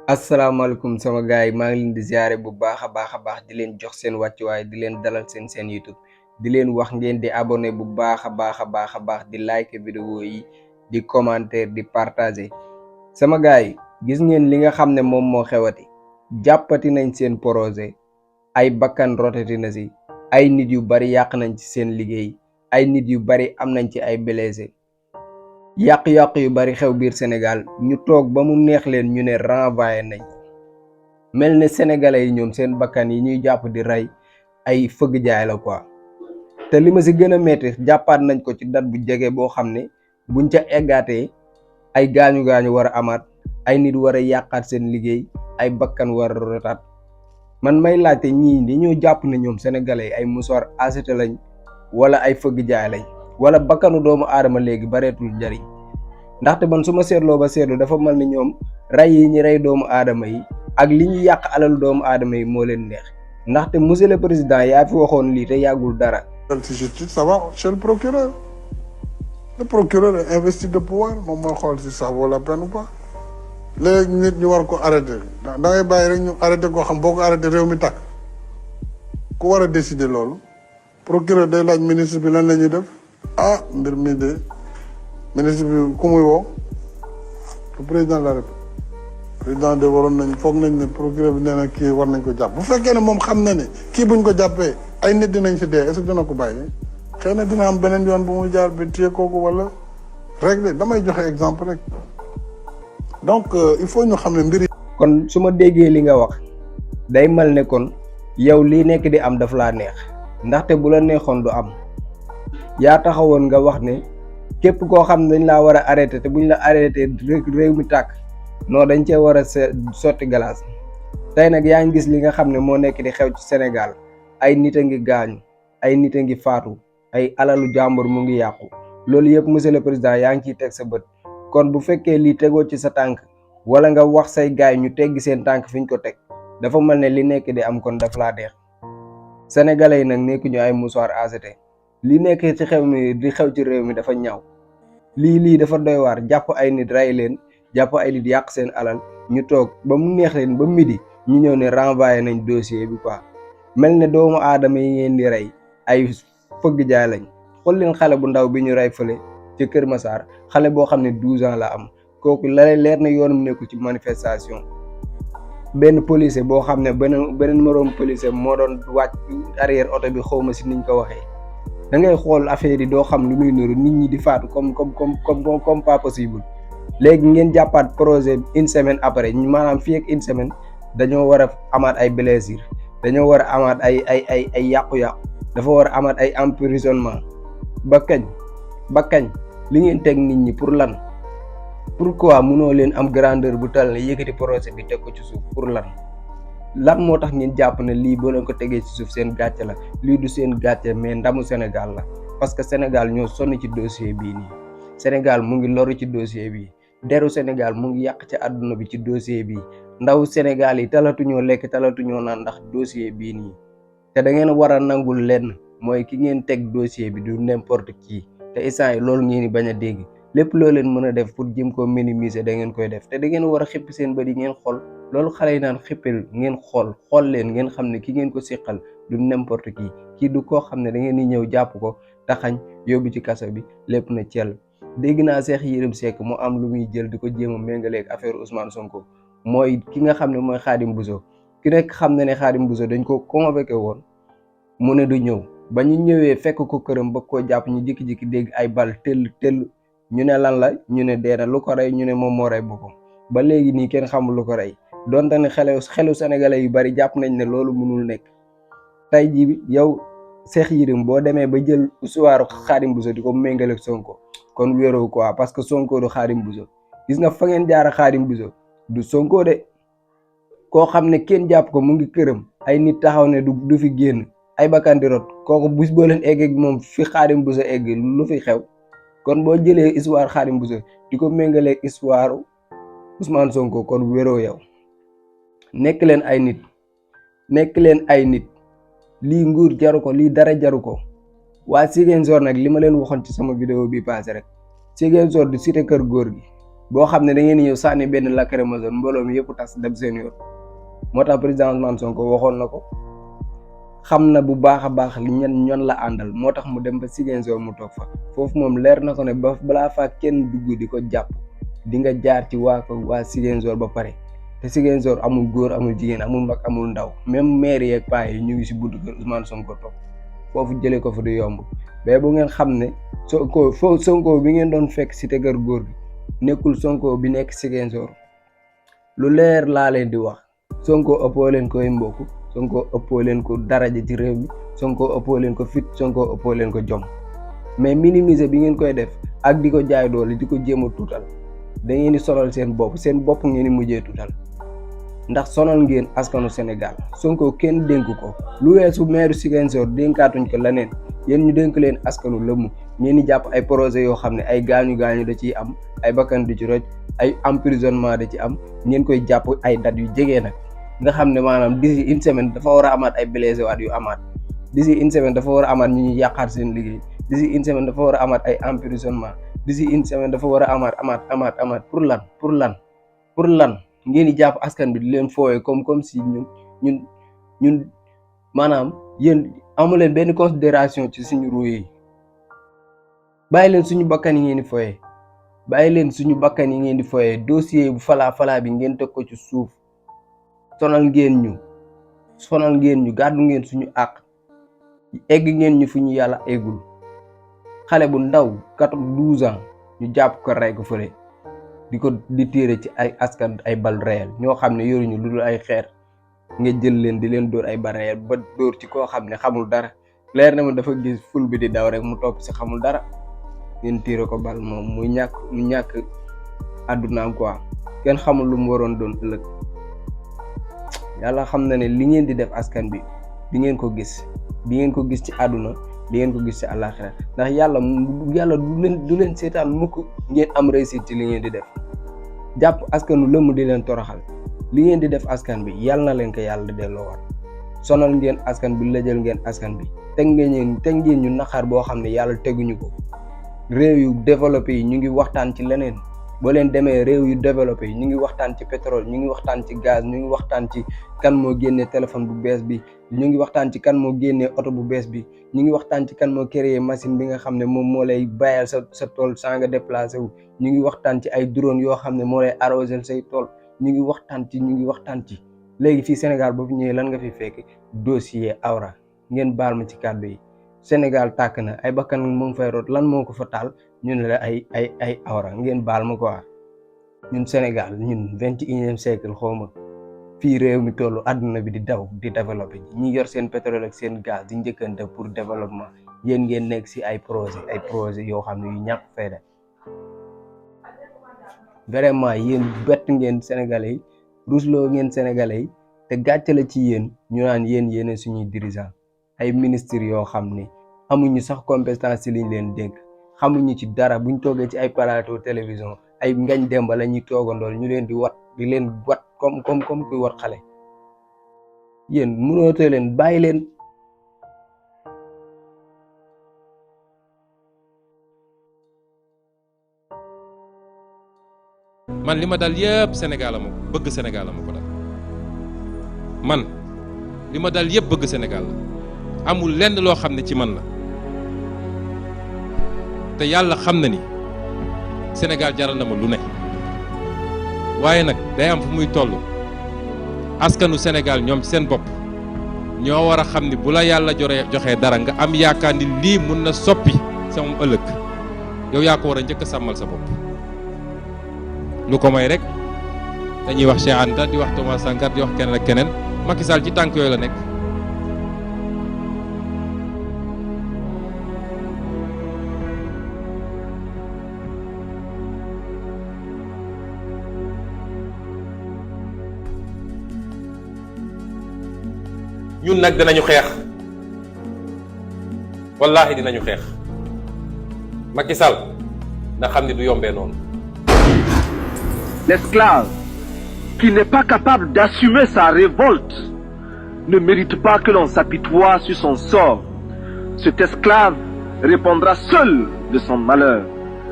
asalaamaaleykum sama gars yi maa ngi leen di ziare bu baax a baax di leen jox seen wàccuwaay di leen dalal seen YouTube di leen wax ngeen di abonné bu baax a baax di like vidéo yi di commentaire di partager sama gars yi gis ngeen li nga xam ne moom moo xewati jàppati nañ seen projet ay bakkan rotati na si ay nit yu bari yàq nañ ci seen liggéey ay nit yu bari am nañ ci ay blessé yàq-yàq yu bari xew biir Sénégal ñu toog ba mu neex leen ñu ne renvoyé nañ mel ne sénégalais yi ñoom seen bakkan yi ñuy jàpp di rey ay fëgg jaay la quoi te li ma si gën a metti jàppaat nañ ko ci date bu jege boo xam ne buñ ca eggaatee ay gaañu-gaañu war a amaat ay nit war a yàqaat seen liggéey ay bakkan war a rotaat man may laajte ñii dañoo jàpp ne ñoom sénégalais yi ay musoor acité lañ wala ay fëgg jaay lañ wala bakkanu doomu aadama léegi bareetul njariñ ndaxte man su ma seetloo ba seetlu dafa mel ni ñoom rey yi ñi rey doomu aadama yi ak li ñu yàq alalu doomu aadama yi moo leen neex ndaxte monsieur le président yaa fi waxoon lii te yàggul dara. justice ça va chez le procureur. Le procureur est investi de pouvoir moom mooy xool si ça vaut la peine ou pas léegi nit ñu war ko arrêté da ngay bàyyi rek ñu arrêté koo xam boo ko arrêté réew mi tàkk ku war a décider loolu procureur day laaj ministre bi lan la ñuy def. ah mbir mi de ministre bi ku muy woo le président de la République président de waroon nañ foog nañ ne procureur bi nee na kii war nañ ko jàpp bu fekkee ne moom xam na ne kii buñ ko jàppee ay nit dinañ si dee est-ce que dina ko bàyyi xëy na dina am beneen yoon bu muy jaar bi téye kooku wala régler damay joxe exemple rek donc il faut ñu xam ne mbir yi. kon su ma déggee li nga wax day mel ne kon yow lii nekk di am daf laa neex ndaxte bu la neexoon du am. yaa taxawoon nga wax ne képp koo xam ne dañ laa war a arrêté te buñ la arrêté réew mi tàkk non dañ cee war a sotti glace tey nag yaa ngi gis li nga xam ne moo nekk di xew ci Sénégal ay nit a ngi gaañu ay nit a ngi faatu ay alalu jàmbur mu ngi yàqu loolu yëpp monsieur le président yaa ngi ciy teg sa bët kon bu fekkee lii tegoo ci sa tànk wala nga wax say gaay ñu teggi seen tànk fi ñu ko teg dafa mel ne li nekk di am kon daf laa deex sénégalais yi nag nekkuñu ay mouchoir ACT li nekk ci xew mi di xew ci réew mi dafa ñaaw lii dafa doy waar jàpp ay nit rey leen jàpp ay nit yàq seen alal ñu toog ba mu neex leen ba midi ñu ñëw ne renvoyé nañ dossier bi quoi mel ne doomu aadama yi ngeen di rey ay fëgg jaay lañ xool leen xale bu ndaw bi ñu rey fële ci Kër Massar xale boo xam ne 12 ans la am kooku la leer na yoonum nekkul ci manifestation benn policier boo xam ne beneen moroom policier moo doon wàcc arrière oto bi xawma si niñ ko waxee da ngay xool affaire yi doo xam lu muy nuru nit ñi di faatu comme pas possible léegi ngeen jàppaat projet une semaine après maanaam fii ak une semaine dañoo war a amaat ay blessures dañoo war a amaat ay yàqu-yàqu dafa war a amaat ay emprisonnement ba kañ li ngeen teg nit ñi pour lan pourquoi mënoo leen am grandeur bu tal ne yëkkati projet bi teg ko ci suuf pour lan moo tax ngeen jàpp ne lii boo leen ko tegee ci suuf seen gàcce la lii du seen gàcce mais ndamu Sénégal la parce que Sénégal ñoo sonn ci dossier bii nii Sénégal mu ngi loru ci dossier bii deru Sénégal mu ngi yàq ci àdduna bi ci dossier bii ndaw Sénégal yi talatuñoo lekk talatuñoo naan ndax dossier bii nii te da ngeen war a nangul lenn mooy ki ngeen teg dossier bi du n'importe qui te instant yi loolu ngeen di bañ a dégg lépp loo leen mën a def pour jëm ko minimiser da ngeen koy def te da ngeen war a xippi seen bët yi ngeen xool loolu xale yi naan xippil ngeen xool leen ngeen xam ne ki ngeen ko siqal du n'importe qui kii du koo xam ne da ngeen di ñëw jàpp ko taxañ yóbbu ci kaso bi lépp na cell dégg naa Cheikh Yérim Seck mu am lu muy jël di ko jéem a méngaleeg affaire Ousmane Sonko mooy ki nga xam ne mooy Khadim Bousso ki nekk xam ne Khadim Bousso dañ ko convoqué woon mu ne du ñëw ba ñu ñëwee fekk ko këram ba koo jàpp ñu jékki-jékki dégg ay bal tëll ñu ne lan la ñu ne dee na lu ko rey ñu ne moom moo rey boppam ba léegi nii kenn xamul lu ko rey donte ne xelu sénégalais yu bari jàpp nañ ne loolu mënul nekk tey jii yow Cheikh Yérim boo demee ba jël histoire Khadim Bousso di ko méngale ak Sonko kon wéeroo quoi parce que Sonko du Khadim Bousso gis nga fa ngeen jaara Khadim Bousso du Sonko de koo xam ne kenn jàpp ko mu ngi këram ay nit taxaw ne du fi génn ay bakkan di rot kooku bis boo leen egg moom fi Khadim Bousso egg lu fi xew kon boo jëlee histoire Khadim Bousso di ko méngale ak histoire Ousmane Sonko kon wéeroo yow nekk leen ay nit lii nguur jaru ko lii dara jaru ko waa Ziguinchor nag li ma leen waxoon ci sama vidéo bi passé rek Ziguinchor du cité kër góor gi boo xam ne da ngeen ñëw sànni benn lacrymogène mbooloo mi yëpp tas dem seen yoon moo tax président Ousmane Sonko waxoon na ko xam na bu baax a baax li ñan la àndal moo tax mu dem ba Ziguinchor mu toog fa foofu moom leer na ko ne ba balaa faa kenn dugg di ko jàpp di nga jaar ci waa Ziguinchor ba pare te Ziguinchor amul góor amul jigéen amul mag amul ndaw même maire yeeg paa yi ñu ngi si buntu kër Ousmane Sonko toog foofu jëlee ko fa du yomb mais bu ngeen xam ne Sonko bi ngeen doon fekk si te kër góor gi nekkul Sonko bi nekk Ziguinchor lu leer laa leen di wax Sonko ëppoo leen koy mbokk Sonko ëppoo leen ko daraja ci réew mi Sonko ëppoo leen ko fit Sonko ëppoo leen ko jom mais minimiser bi ngeen koy def ak di ko jaay doole di ko jéem a tuutal da ngeen di sonal seen bopp ngeen di mujjee tuutal ndax sonal ngeen askanu Sénégal Sonko kenn dénk ko lu weesu maire Ziguinchor dénkaatuñ ko leneen yéen ñu dénk leen askanu lëmm ngeen di jàpp ay projet yoo xam ne ay gaañu da ciy am ay bakkan di ci roj ay emprisonnement da ci am ngeen koy jàpp ay date yu jege nag nga xam ne maanaam d'ici une semaine dafa war a amaat ay blessé waat yu amaat d'ici une semaine dafa war a amaat ñu ñuy yàqaat seen liggéey d'ici une semaine dafa war a amaat ay emprisonnement d'ici une semaine dafa war a amaat pour lan ngeen di jàpp askan bi di leen fooyee comme si ñun maanaam yéen amu leen benn considération ci suñu ruu yi bàyyi leen suñu bakkan yi ngeen di fooyee dossier bu falaa bi ngeen teg ko ci suuf sonal ngeen ñu gàddu ngeen suñu àq egg ngeen ñu fu ñu yàlla eggul xale bu ndaw 12 ans ñu jàpp ko rey ko fële di téere ci ay askan ay bal réel ñoo xam ne yoruñu lu dul ay xeer nga jël leen di leen dóor ay bal réel ba dóor ci koo xam ne xamul dara leer na ma dafa gis ful bi di daw rek mu topp si xamul dara ngeen téere ko bal moom mu ñàkk àddunaam quoi kenn xamul lu mu waroon doon ëllëg yàlla xam na ne li ngeen di def askan bi di ngeen ko gis ci àdduna di ngeen ko gis ci àllaaxira ndax yàlla du leen seetaan mukk ngeen am réussite ci li ngeen di def jàpp askanu lëmm di leen toroxal li ngeen di def askan bi yàlla na leen ko yàlla delloowaat sonal ngeen askan bi lëjal ngeen askan bi teg ngeen ñu naqar boo xam ne yàlla teguñu ko réew yu développé yi ñu ngi waxtaan ci leneen boo leen demee réew yu développé yi ñu ngi waxtaan ci pétrole ñu ngi waxtaan ci gaz ñu ngi waxtaan ci kan moo génnee téléphone bu bees bi ñu ngi waxtaan ci kan moo génnee oto bu bees bi ñu ngi waxtaan ci kan moo créer machine bi nga xam ne moom moo lay bàyyal sa tool sans nga déplacé wu ñu ngi waxtaan ci ay drone yoo xam ne moo lay arroser say tool ñu ngi waxtaan ci léegi fii Sénégal boo fi ñëwee lan nga fi fekk dossier Awra ngeen baal ma ci kàddu yi Sénégal tàkk na ay bakkan mu ngi fay root lan moo ko fa taal ñu ne la ay Awra ngeen baal ma quoi ñun Sénégal ñun 21e siècle xawma fii réew mi tollu àdduna bi di daw di développé ñi yor seen pétrole ak seen gaz di njëkkante pour développement yéen ngeen nekk si ay projet yoo xam ne yu ñàkk fayda vraiment yéen bett ngeen Sénégalais yi rusloo ngeen Sénégalais yi te gàcce la ci yéen ñu naan yéen suñuy dirigeant ay ministres yoo xam ne amuñu sax compétence ci liñ leen dénk xamuñu ci dara buñ toogee ci ay plateau télévision ay ngañ demba la ñuy toogandool ñu leen di leen wat comme kuy wat xale yéen mënootee leen bàyyi leen. man li ma dal yëpp Sénégal la ma bëgg Sénégal la ma ko dal man li ma dal yëpp bëgg Sénégal la amul lenn loo xam ne ci man la te yàlla xam na ni Sénégal jaral na ma lu ne waaye nag day am fu muy toll askanu Sénégal ñoom seen bopp ñoo war a xam ni bu la yàlla joxee dara nga am yaakaar ni lii mun na soppi sama ëllëg yow yaa ko war a njëkk a sàmmal sa bopp. lu ko may rek dañuy wax Cheikh Anta di wax Thomas Sankara di wax keneen ak keneen Macky Sall ci tànk yooyu la nekk. ñun nag dinañu xeex wallaahi dinañu xeex Macky Sall na xam ni du yombee noonu. L'esclave qui n'est pas capable d'assumer sa révolte ne mérite pas que l'on s'apitoie sur son sort. Cet esclave répondra seul de son malheur.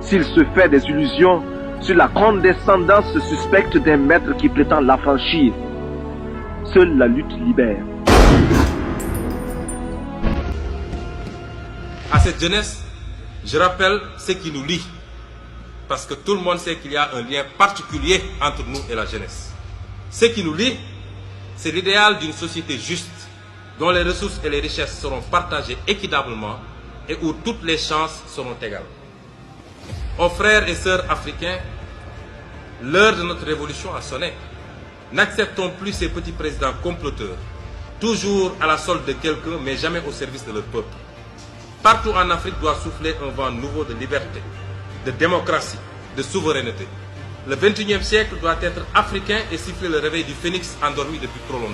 S'il se fait des illusions, sur la condescendance suspecte d'un maître qui prétend l'affranchir. Seule la lutte libère. À cette jeunesse, je rappelle ce qui nous lie. Parce que tout le monde sait qu'il y a un lien particulier entre nous et la jeunesse. Ce qui nous lie, c'est l'idéal d'une société juste, dont les ressources et les richesses seront partagées équitablement et où toutes les chances seront égales. Aux frères et sœurs africains, l'heure de notre révolution a sonné. N'acceptons plus ces petits présidents comploteurs, toujours à la solde de quelqu'un, mais jamais au service de leur peuple. Partout en Afrique doit souffler un vent nouveau de liberté, de démocratie, de souveraineté. Le 21e siècle doit être africain et siffler le réveil du phénix endormi depuis trop longtemps.